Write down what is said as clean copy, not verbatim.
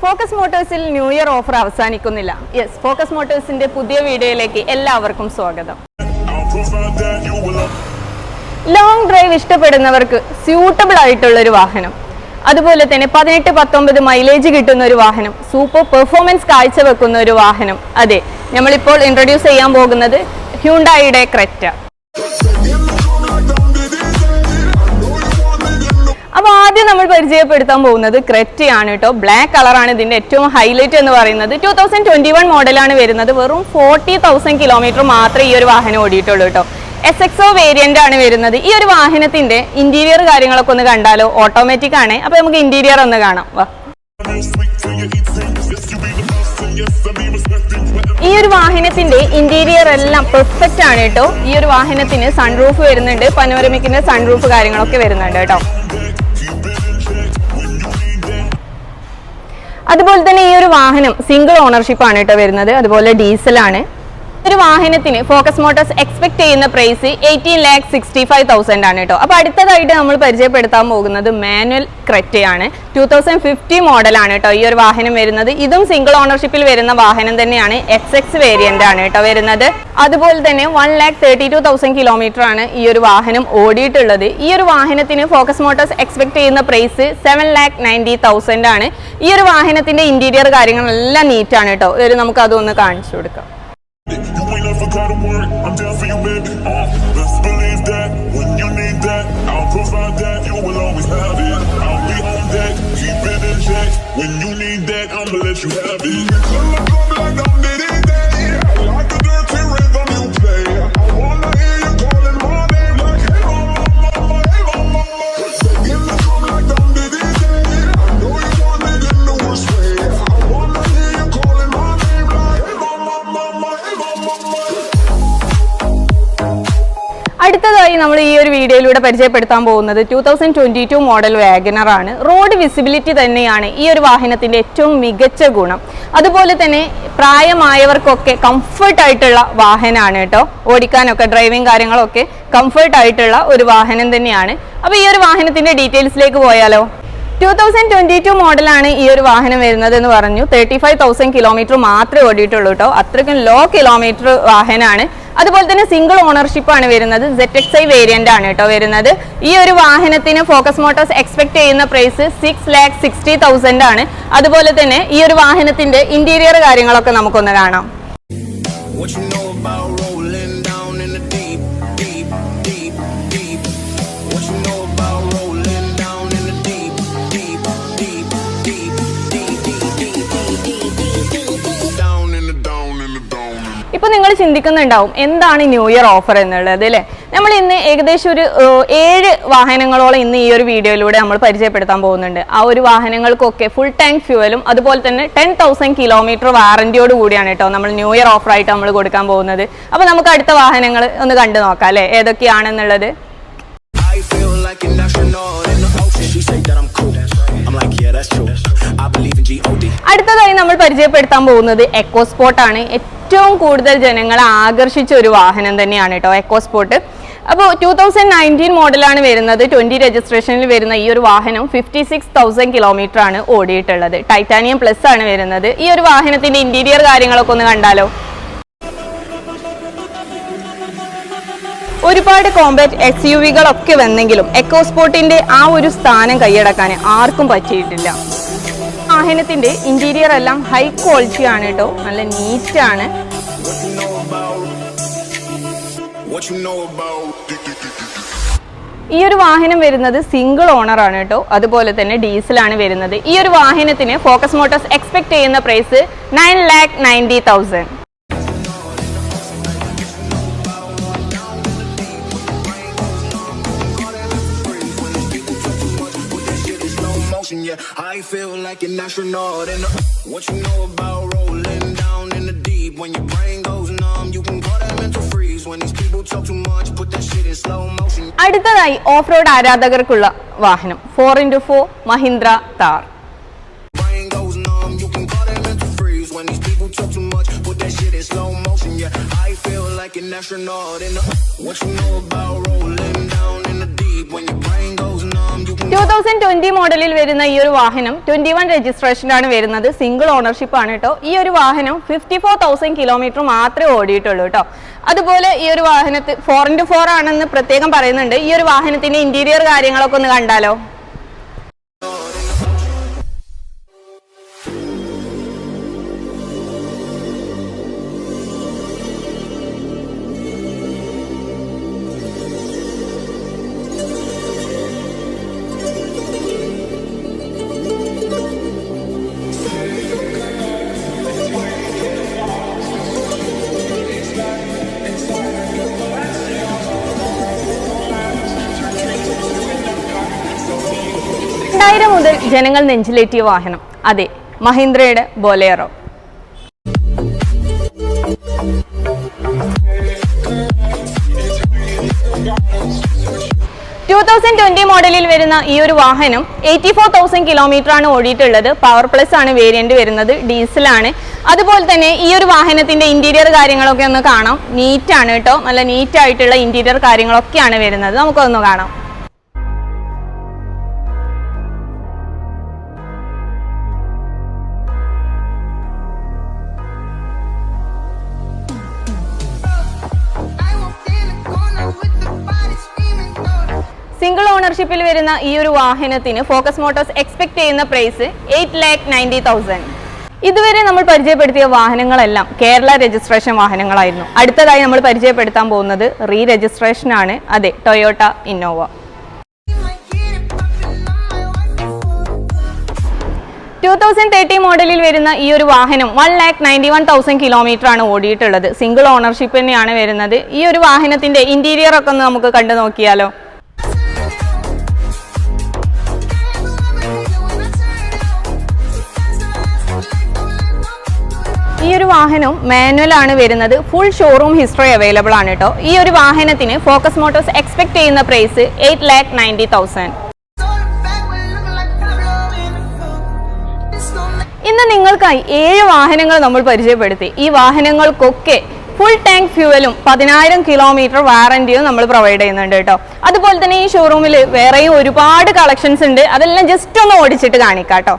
Focus മോട്ടോഴ്സിൽ new year offer അവസാനിക്കുന്നില്ല. Yes, focus മോട്ടോഴ്സിന്റെ പുതിയ വീഡിയോയിലേക്ക് എല്ലാവർക്കും സ്വാഗതം. ലോങ് ഡ്രൈവ് ഇഷ്ടപ്പെടുന്നവർക്ക് സ്യൂട്ടബിൾ ആയിട്ടുള്ള ഒരു വാഹനം, അതുപോലെ തന്നെ 18-19 മൈലേജ് കിട്ടുന്ന ഒരു വാഹനം, സൂപ്പർ പെർഫോമൻസ് കാഴ്ചവെക്കുന്ന ഒരു വാഹനം. അതെ, നമ്മളിപ്പോൾ ഇൻട്രൊഡ്യൂസ് ചെയ്യാൻ പോകുന്നത് ഹ്യുണ്ടായിയുടെ ക്രെറ്റ. അപ്പോൾ ആദ്യം നമ്മൾ പരിചയപ്പെടുത്താൻ പോകുന്നത് ക്രെറ്റയാണ് കേട്ടോ. ബ്ലാക്ക് കളറാണ് ഇതിന്റെ ഏറ്റവും ഹൈലൈറ്റ് എന്ന് പറയുന്നത്. 2021 മോഡലാണ് വരുന്നത്. വെറും 40,000 കിലോമീറ്റർ മാത്രമേ ഈ ഒരു വാഹനം ഓടിയിട്ടുള്ളൂ കേട്ടോ. SXO വേരിയന്റ് ആണ് വരുന്നത്. ഈ ഒരു വാഹനത്തിന്റെ ഇന്റീരിയർ കാര്യങ്ങളൊക്കെ ഒന്ന് കണ്ടാലോ. ഓട്ടോമാറ്റിക് ആണ്. അപ്പൊ നമുക്ക് ഇന്റീരിയർ ഒന്ന് കാണാം. വാ. ഈ ഒരു വാഹനത്തിന്റെ ഇന്റീരിയർ എല്ലാം പെർഫെക്റ്റ് ആണ് കേട്ടോ. ഈ ഒരു വാഹനത്തിന് സൺറൂഫ് വരുന്നുണ്ട്, പനോരമിക്കിന്റെ സൺറൂഫ് കാര്യങ്ങളൊക്കെ വരുന്നുണ്ട് കേട്ടോ. അതുപോലെ തന്നെ ഈ ഒരു വാഹനം സിംഗിൾ ഓണർഷിപ്പ് ആണ് കേട്ടോ വരുന്നത്. അതുപോലെ ഡീസലാണ്. ഒരു വാഹനത്തിന് ഫോക്കസ് മോട്ടോഴ്സ് എക്സ്പെക്ട് ചെയ്യുന്ന പ്രൈസ് 18,65,000 ആണ് കേട്ടോ. അപ്പൊ അടുത്തതായിട്ട് നമ്മൾ പരിചയപ്പെടുത്താൻ പോകുന്നത് മാനുവൽ ക്രെറ്റയാണ്. 2050 മോഡലാണ് കേട്ടോ ഈ ഒരു വാഹനം വരുന്നത്. ഇതും സിംഗിൾ ഓണർഷിപ്പിൽ വരുന്ന വാഹനം തന്നെയാണ്. XX വേരിയന്റ് ആണ് കേട്ടോ വരുന്നത്. അതുപോലെ തന്നെ 1,32,000 കിലോമീറ്റർ ആണ് ഈ ഒരു വാഹനം ഓടിയിട്ടുള്ളത്. ഈ ഒരു വാഹനത്തിന് ഫോക്കസ് മോട്ടോഴ്സ് എക്സ്പെക്ട് ചെയ്യുന്ന പ്രൈസ് 7,90,000 ആണ്. ഈ ഒരു വാഹനത്തിന്റെ ഇന്റീരിയർ കാര്യങ്ങളെല്ലാം നീറ്റ് ആണ് കേട്ടോ. നമുക്ക് അതൊന്ന് കാണിച്ചു കൊടുക്കാം. You ain't never gotta work, I'm down for you, baby. Let's believe that when you need that, I'll provide that. You will always have it. I'll be on deck, keep it in check. When you need that, I'ma let you have it. Like I'm did it, like a dirty rhythm you play. I wanna hear you calling my name like hey mama, hey mama. Give me some like I'm did it. I know you want it in the worst way. I wanna hear you calling my name like hey mama, hey mama. അടുത്തതായി നമ്മൾ ഈ ഒരു വീഡിയോയിലൂടെ പരിചയപ്പെടുത്താൻ പോകുന്നത് 2022 model WagonR ആണ്. Road visibility തന്നെയാണ് ഈ ഒരു വാഹനത്തിന്റെ ഏറ്റവും മികച്ച ഗുണം. അതുപോലെ തന്നെ പ്രായമായവർക്കൊക്കെ കംഫർട്ട് ആയിട്ടുള്ള വാഹനമാണ് കേട്ടോ. ഓടിക്കാനൊക്കെ ഡ്രൈവിംഗ് കാര്യങ്ങളൊക്കെ കംഫർട്ട് ആയിട്ടുള്ള ഒരു വാഹനം തന്നെയാണ്. അപ്പോൾ ഈ ഒരു വാഹനത്തിന്റെ ഡീറ്റെയിൽസിലേക്ക് പോയാലോ. 2022 മോഡലാണ് ഈ ഒരു വാഹനം വരുന്നത് എന്ന് പറഞ്ഞു. 35,000 കിലോമീറ്റർ മാത്രമേ ഓടിയിട്ടുള്ളൂ കേട്ടോ. അത്രയ്ക്കും ലോ കിലോമീറ്റർ വാഹനമാണ്. അതുപോലെ തന്നെ സിംഗിൾ ഓണർഷിപ്പ് ആണ് വരുന്നത്. ZXi വേരിയന്റ് ആണ് കേട്ടോ വരുന്നത്. ഈ ഒരു വാഹനത്തിന് ഫോക്കസ് മോട്ടോഴ്സ് എക്സ്പെക്ട് ചെയ്യുന്ന പ്രൈസ് 6,60,000 ആണ്. അതുപോലെ തന്നെ ഈ ഒരു വാഹനത്തിന്റെ ഇന്റീരിയർ കാര്യങ്ങളൊക്കെ നമുക്കൊന്ന് കാണാം. ഇപ്പൊ നിങ്ങൾ ചിന്തിക്കുന്നുണ്ടാവും എന്താണ് ന്യൂ ഇയർ ഓഫർ എന്നുള്ളത് അല്ലേ. നമ്മൾ ഇന്ന് ഏകദേശം ഒരു 7 വാഹനങ്ങളോളം ഇന്ന് ഈ ഒരു വീഡിയോയിലൂടെ നമ്മൾ പരിചയപ്പെടുത്താൻ പോകുന്നുണ്ട്. ആ ഒരു വാഹനങ്ങൾക്കൊക്കെ ഫുൾ ടാങ്ക് ഫ്യൂവലും അതുപോലെ തന്നെ 10,000 കിലോമീറ്റർ വാറന്റിയോട് കൂടിയാണ് കേട്ടോ നമ്മൾ ന്യൂ ഇയർ ഓഫർ ആയിട്ട് നമ്മൾ കൊടുക്കാൻ പോകുന്നത്. അപ്പൊ നമുക്ക് അടുത്ത വാഹനങ്ങൾ ഒന്ന് കണ്ടു നോക്കാം അല്ലെ, ഏതൊക്കെയാണെന്നുള്ളത്. അടുത്തതായി നമ്മൾ പരിചയപ്പെടുത്താൻ പോകുന്നത് എക്കോസ്പോർട്ട് ആണ്. ഏറ്റവും കൂടുതൽ ജനങ്ങളെ ആകർഷിച്ച ഒരു വാഹനം തന്നെയാണ് കേട്ടോ എക്കോസ്പോർട്ട്. അപ്പോൾ 2019 മോഡലാണ് വരുന്നത്. 20 രജിസ്ട്രേഷനിൽ വരുന്ന ഈ ഒരു വാഹനം 56,000 കിലോമീറ്റർ ആണ് ഓടിയിട്ടുള്ളത്. ടൈറ്റാനിയം പ്ലസ് ആണ് വരുന്നത്. ഈ ഒരു വാഹനത്തിന്റെ ഇന്റീരിയർ കാര്യങ്ങളൊക്കെ ഒന്ന് കണ്ടാലോ. ഒരുപാട് കോമ്പാക്ട് SUVകളൊക്കെ വന്നെങ്കിലും എക്കോസ്പോർട്ടിന്റെ ആ ഒരു സ്ഥാനം കൈയടക്കാൻ ആർക്കും പറ്റിയിട്ടില്ല. വാഹനത്തിന്റെ ഇന്റീരിയർ എല്ലാം ഹൈ ക്വാളിറ്റി ആണ് കേട്ടോ. നല്ല നീറ്റ് ആണ്. ഈ ഒരു വാഹനം വരുന്നത് സിംഗിൾ ഓണർ ആണ് കേട്ടോ. അതുപോലെ തന്നെ ഡീസലാണ് വരുന്നത്. ഈ ഒരു വാഹനത്തിന് ഫോക്കസ് മോട്ടോഴ്സ് എക്സ്പെക്ട് ചെയ്യുന്ന price 9,90,000. I feel like an astronaut and what you know about rolling down in the deep. When your brain goes numb, you can call that mental freeze. When these people talk too much, put that shit in slow motion. അടുത്തതായി off road ആരാധകർക്കുള്ള വാഹനം 4x4 Mahindra Thar. Brain goes numb, you can call that mental freeze. When these people talk too much, put that shit in slow motion. Yeah, I feel like an astronaut and what you know about rolling down in the deep. When your brain goes numb. 2020 മോഡലിൽ വരുന്ന ഈ ഒരു വാഹനം 21 രജിസ്ട്രേഷനാണ് വരുന്നത്. Single ownership ആണ് കേട്ടോ. ഈ ഒരു വാഹനം 54,000 കിലോമീറ്റർ മാത്രമേ ഓടിയിട്ടുള്ളൂ കേട്ടോ. അതുപോലെ ഈ ഒരു വാഹനത്തിൽ 4x4 ആണെന്ന് പ്രത്യേകം പറയുന്നുണ്ട്. ഈ ഒരു വാഹനത്തിന്റെ ഇന്റീരിയർ കാര്യങ്ങളൊക്കെ ഒന്ന് കണ്ടാലോ. മുതൽ ജനങ്ങൾ നെഞ്ചിലേറ്റിയ വാഹനം, അതെ, മഹീന്ദ്രയുടെ ബൊലേറോ. 2020 മോഡലിൽ വരുന്ന ഈ ഒരു വാഹനം 84,000 കിലോമീറ്റർ ആണ് ഓടിയിട്ടുള്ളത്. പവർ പ്ലസ് ആണ് വേരിയന്റ് വരുന്നത്, ഡീസലാണ്. അതുപോലെ തന്നെ ഈ ഒരു വാഹനത്തിന്റെ ഇന്റീരിയർ കാര്യങ്ങളൊക്കെ ഒന്ന് കാണാം. നീറ്റ് ആണ് കേട്ടോ, നല്ല നീറ്റ് ആയിട്ടുള്ള ഇന്റീരിയർ കാര്യങ്ങളൊക്കെയാണ് വരുന്നത്. നമുക്കൊന്ന് കാണാം. സിംഗിൾ ഓണർഷിപ്പിൽ വരുന്ന ഈ ഒരു വാഹനത്തിന് ഫോക്കസ് മോട്ടോഴ്സ് എക്സ്പെക്ട് ചെയ്യുന്ന പ്രൈസ് 8,90,000. ഇതുവരെ നമ്മൾ പരിചയപ്പെടുത്തിയ വാഹനങ്ങളെല്ലാം കേരള രജിസ്ട്രേഷൻ വാഹനങ്ങളായിരുന്നു. അടുത്തതായി നമ്മൾ പരിചയപ്പെടുത്താൻ പോകുന്നത് റീ രജിസ്ട്രേഷൻ ആണ്, അതെ, ടൊയോട്ട ഇന്നോവ. 2030 മോഡലിൽ വരുന്ന ഈ ഒരു വാഹനം 1,91,000 കിലോമീറ്റർ ആണ് ഓടിയിട്ടുള്ളത്. സിംഗിൾ ഓണർഷിപ്പ് തന്നെയാണ് വരുന്നത്. ഈ ഒരു വാഹനത്തിന്റെ ഇന്റീരിയർ ഒക്കെ ഒന്ന് നമുക്ക് കണ്ടു നോക്കിയാലോ. ഈ ഒരു വാഹനം മാനുവൽ ആണ് വരുന്നത്. ഫുൾ ഷോറൂം ഹിസ്റ്ററി അവൈലബിൾ ആണ് കേട്ടോ. ഈ ഒരു വാഹനത്തിന് ഫോക്കസ് മോട്ടോഴ്സ് എക്സ്പെക്ട് ചെയ്യുന്ന പ്രൈസ് 8,90,000. ഇന്ന് നിങ്ങൾക്കായി 7 വാഹനങ്ങൾ നമ്മൾ പരിചയപ്പെടുത്തി. ഈ വാഹനങ്ങൾക്കൊക്കെ ഫുൾ ടാങ്ക് ഫ്യൂവലും 10,000 കിലോമീറ്റർ വാറന്റിയും നമ്മൾ പ്രൊവൈഡ് ചെയ്യുന്നുണ്ട് കേട്ടോ. അതുപോലെ തന്നെ ഈ ഷോറൂമിൽ വേറെയും ഒരുപാട് കളക്ഷൻസ് ഉണ്ട്. അതെല്ലാം ജസ്റ്റ് ഒന്ന് ഓടിച്ചിട്ട് കാണിക്കാം കേട്ടോ.